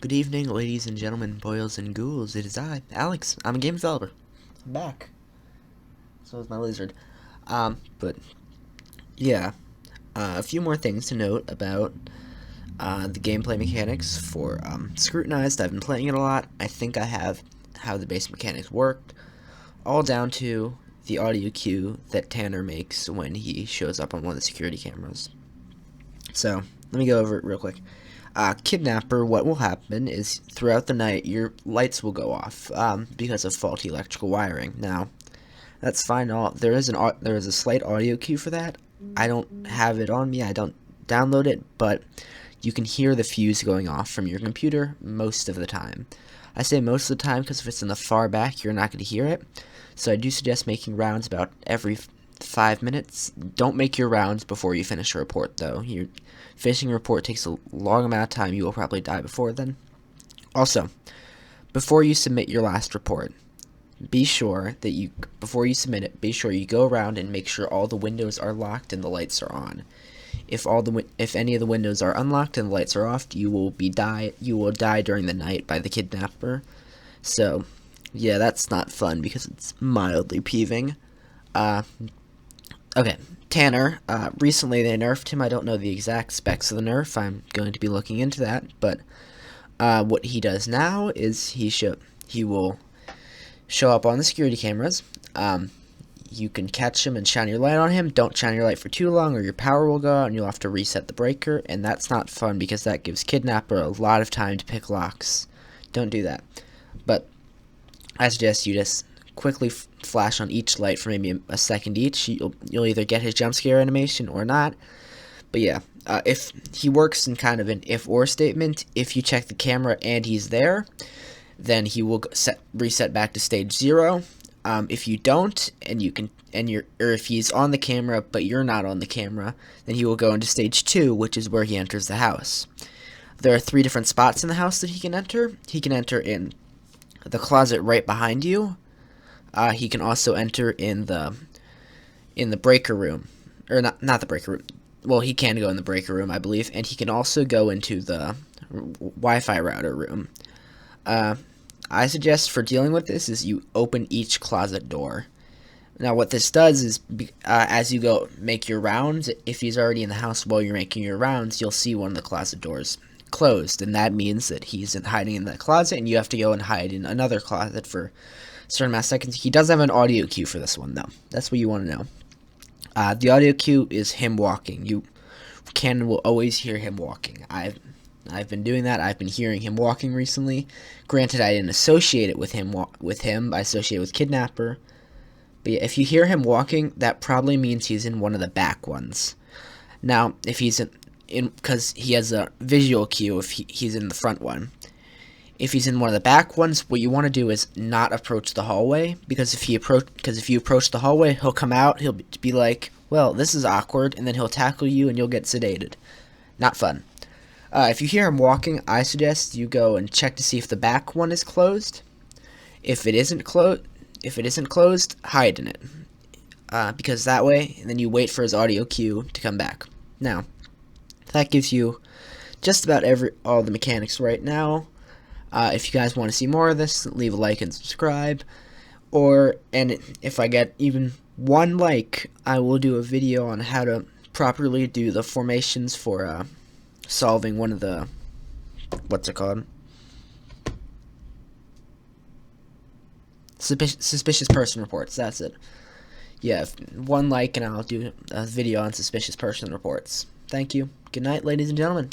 Good evening, ladies and gentlemen, boys and ghouls. It is I, Alex. I'm a game developer. I'm back. So is my lizard. But yeah, a few more things to note about the gameplay mechanics for Scrutinized. I've been playing it a lot. I think I have how the base mechanics worked, all down to the audio cue that Tanner makes when he shows up on one of the security cameras. So let me go over it real quick. Kidnapper, what will happen is throughout the night your lights will go off because of faulty electrical wiring. Now, that's fine. There is a slight audio cue for that. I don't have it on me. I don't download it, but you can hear the fuse going off from your computer most of the time. I say most of the time because if it's in the far back, you're not going to hear it. So I do suggest making rounds about every 5 minutes. Don't make your rounds before you finish a report, though. Your finishing a report takes a long amount of time. You will probably die before then. Also, before you submit your last report, be sure that before you submit it, be sure you go around and make sure all the windows are locked and the lights are on. If any of the windows are unlocked and the lights are off, you will die during the night by the kidnapper. So, yeah, that's not fun because it's mildly peeving. Okay, Tanner, recently they nerfed him. I don't know the exact specs of the nerf. I'm going to be looking into that, but what he does now is he will show up on the security cameras. You can catch him and shine your light on him. Don't shine your light for too long or your power will go out and you'll have to reset the breaker, and that's not fun because that gives Kidnapper a lot of time to pick locks. Don't do that. But I suggest you just quickly flash on each light for maybe a second each. You'll either get his jump scare animation or not. But yeah, if he works in kind of an if-or statement, if you check the camera and he's there, then he will reset back to stage 0. If you don't, or if he's on the camera but you're not on the camera, then he will go into stage 2, which is where he enters the house. There are 3 different spots in the house that he can enter. He can enter in the closet right behind you. He can also enter in the breaker room, or not the breaker room. Well, he can go in the breaker room, I believe, and he can also go into the Wi-Fi router room. I suggest for dealing with this is you open each closet door. Now, what this does is, as you go make your rounds, if he's already in the house while you're making your rounds, you'll see one of the closet doors closed, and that means that he's hiding in that closet, and you have to go and hide in another closet for a certain amount of seconds. He does have an audio cue for this one, though. That's what you want to know. The audio cue is him walking. You will always hear him walking. I've been doing that. I've been hearing him walking recently. Granted, I didn't associate it with him. I associate it with Kidnapper. But yeah, if you hear him walking, that probably means he's in one of the back ones. Now, if he's because he has a visual cue if he's in the front one. If he's in one of the back ones, what you want to do is not approach the hallway, because if you approach the hallway, he'll come out, he'll be like, well, this is awkward, and then he'll tackle you and you'll get sedated. Not fun. If you hear him walking, I suggest you go and check to see if the back one is closed. If it isn't closed, hide in it. Because that way, and then you wait for his audio cue to come back. Now, that gives you just about all the mechanics right now. If you guys want to see more of this, leave a like and subscribe. And if I get even 1 like, I will do a video on how to properly do the formations for solving one of the, what's it called? Suspicious person reports. That's it. Yeah, 1 like and I'll do a video on suspicious person reports. Thank you. Good night, ladies and gentlemen.